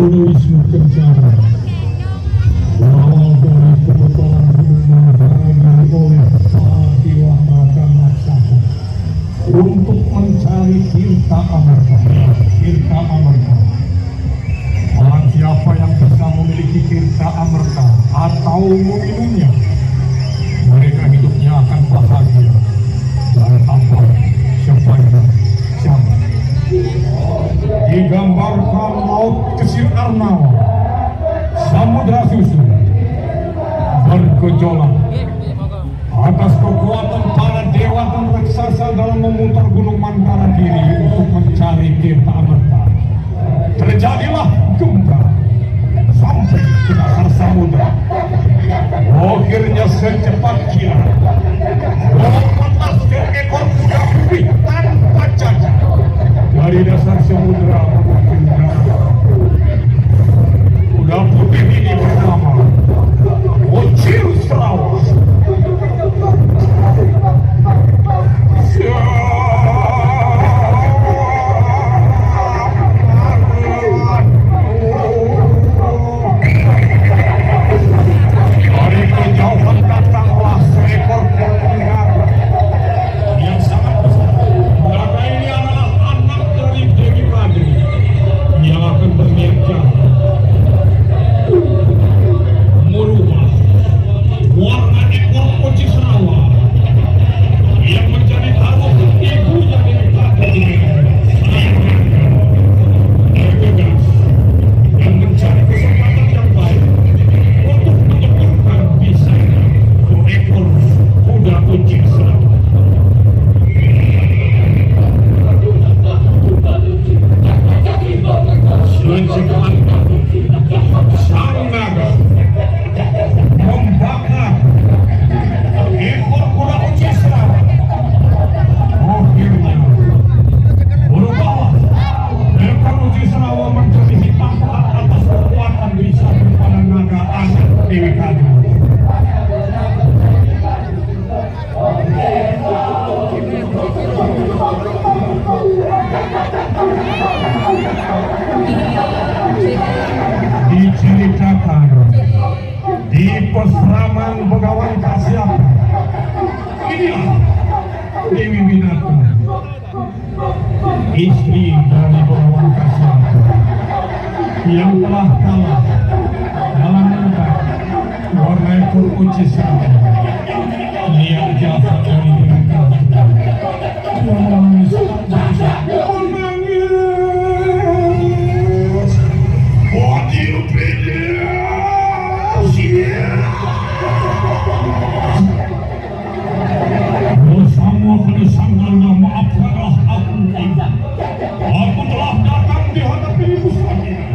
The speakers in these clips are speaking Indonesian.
Wisnu Kencana berawal dari kebetulan hubungan dihadiri oleh Patiwa Mahkamah untuk mencari tirta amarta. Barang siapa yang bisa memiliki tirta amarta atau meminumnya, atas kekuatan para dewa dan raksasa dalam memutar gunung Mandara diri untuk mencari tirta amerta. Terjadilah gempa sampai ke dasar samudra. Akhirnya secepat kilat melepaskan ekor kuda putih tanpa cacat dari dasar samudra. Kuda putih ini bernama Bocil Sarawak. Dari kejauhan datanglah seekor naga yang sangat besar. Naga ini adalah anak dari Dewi Pagi yang akan berniat jahat merubah warna ekor kucing Sarawak yang menjadi taruh ibunya Dewi Pagi. Bergegas dan mencari kesempatan yang baik untuk menyembuhkan bisanya ekor kuda kucing Sarawak. Secepat sang naga membakar ekor kuda kucing Sarawak. Akhirnya berubahlah ekor kucing Sarawak menjadi hitam pekat atas kekuatan bisa kepada naga anak Dewi Kadu. Diceritakan di pesraman Begawan Kasyapa, inilah Dewi Winata, istri dari Begawan Kasyapa yang telah kalah dalam menembak warna ekor kucing Sarawak. Niat jahat dari Dewi Winata, dia menangis. What you been bersama kesangannya, maafkanlah aku, Ibu. Aku telah datang di hadapan Ibu sekalian.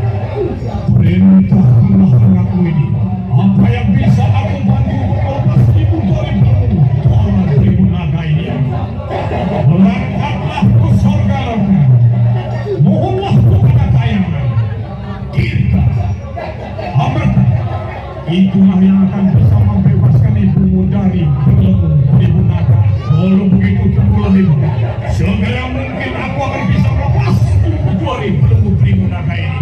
Perintahkanlah anakku ini. Apa yang bisa aku bantu untuk melepas Ibu dari belenggu para Ibu naga ini. Berangkatlah ke surga lautan. Mohonlah kepada tayangan kita amerta. Itulah yang akan bisa membebaskan ibumu dari belenggu Ibu naga. Kalau begitu tunggulah Ibu. Segera mungkin aku akan bisa melepas Ibu dari belenggu Ibu naga ini.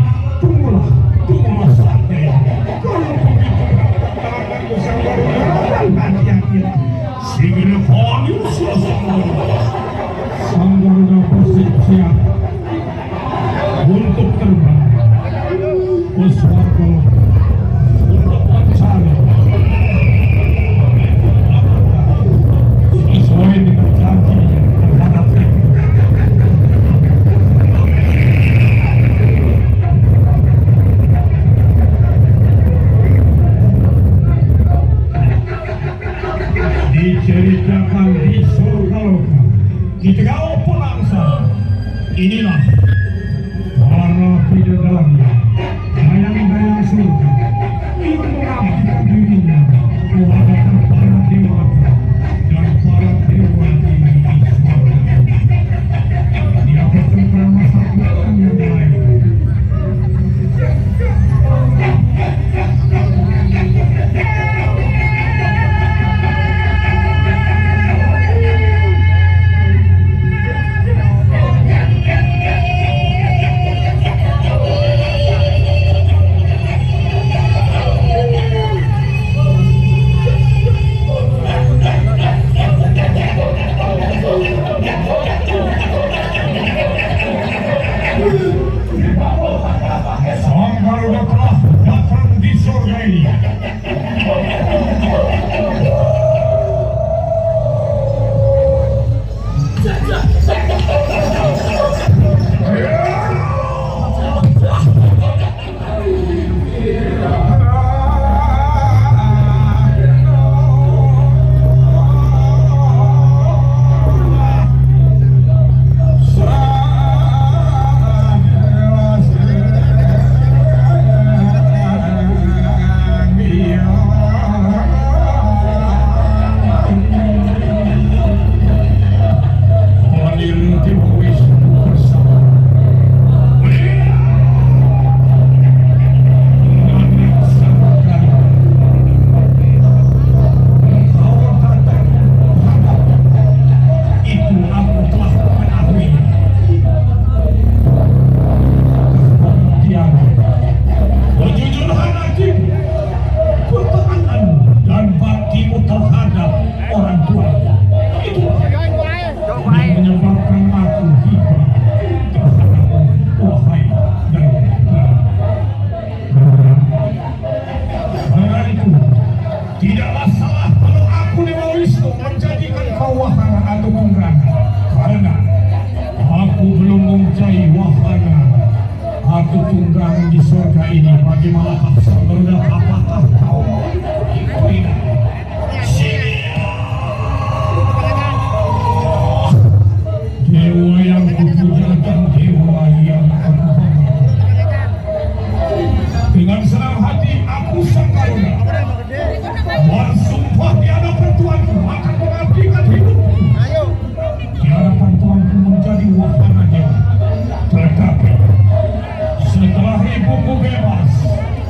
Tunggulah saatnya ini. Kalau begitu tanganku sang baru hati-hati. Segera panggil suasana. Sang Garuda bersiap untuk terbang ke suatu untuk mencari sesuai dengan janji terhadap diceritakan di surga lautan di tengah pelangsa. Inilah para bidadari dayang-dayang surga yang mengabdikan dirinya kepada para dewa dan para dewa di surga. Dia bertempur satuan yang lain. terhadap orang tua. Itu yang menyebabkan aku hibah terhadapmu, wahai dan karena itu tidaklah salah kalau aku Dewa Wisnu menjadikan kau wahana atau penggerana, karena aku belum mempunyai wahana atau tunggangan di surga ini. Bagaimana sebenarnya apakah kau tidak? Dewa yang kupujakan, dewa yang aku banggakan. Dengan senang hati aku Sangkaruna bersumpah di hadapan Tuanku akan mengabdikan hidupku di hadapan Tuanku menjadi wahana dewa. Tetapi setelah ibuku bebas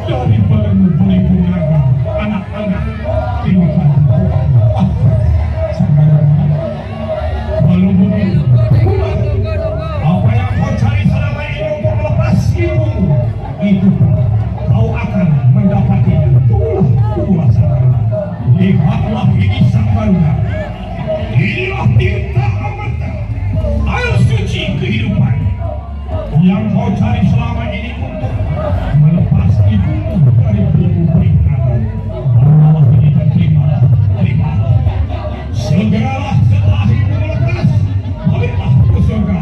dari belenggu naga anak-anak tinggal Sangkaruna, kalau begitu apa yang kau cari selama ini untuk melepas ibumu itu kau akan mendapatinya. Tunggulah Sangkaruna, lihatlah ini Sangkaruna, inilah tinta amarta, air suci kehidupan yang kau cari selama ini untuk melepas ibumu dari belenggu naga. Bawalah ini dan terimalah. Segeralah setelah ibu melepas, baliklah ke surga,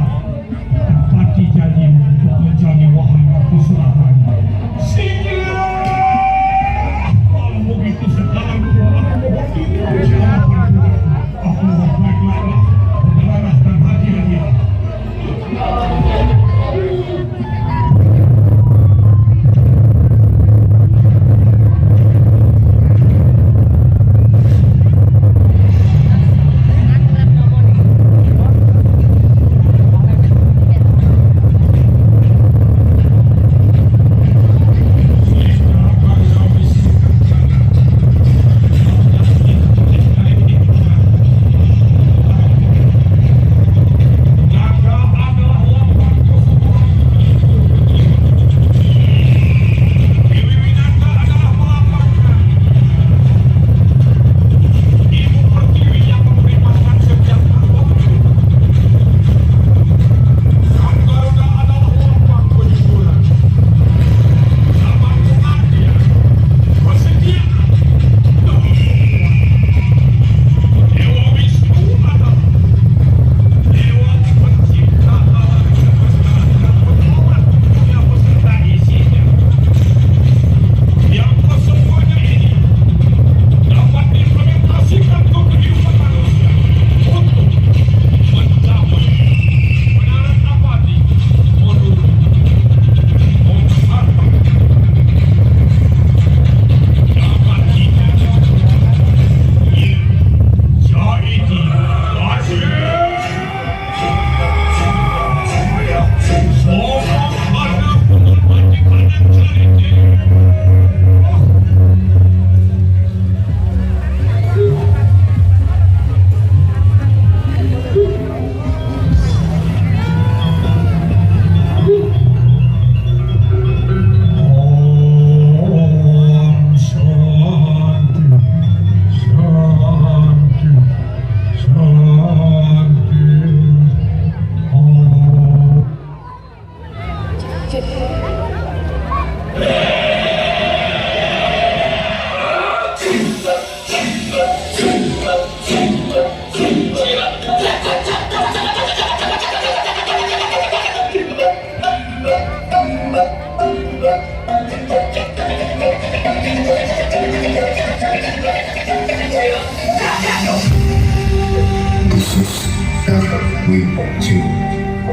tepati janjimu untuk menjadi wahana keselamatan. Sehingga kalau begitu sekarang aku mohon diri jangan aku mohon baik-baiklah berdarah dan hati-hati.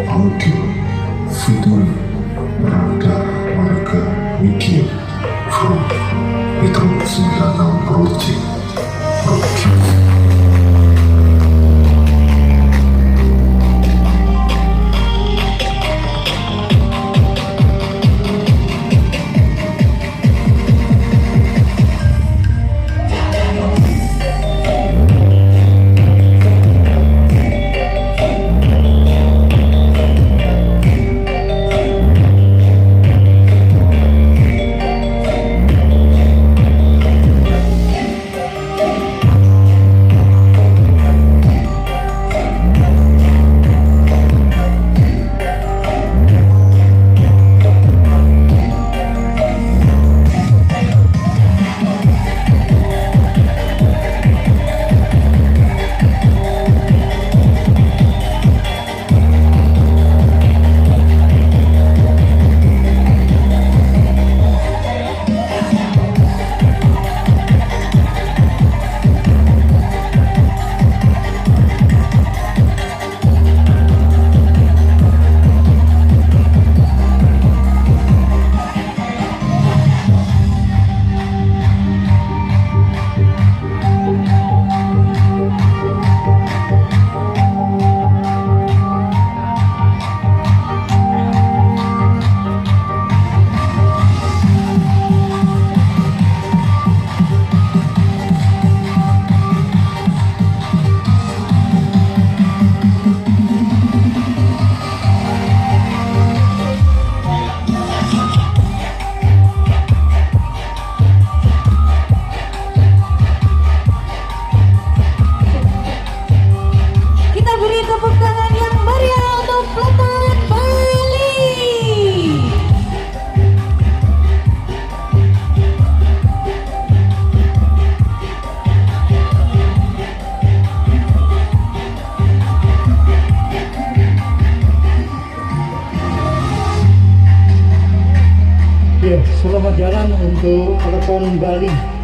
audio video berada warga media from Metro 96 Project. Oke, selamat jalan untuk Peleton Bali.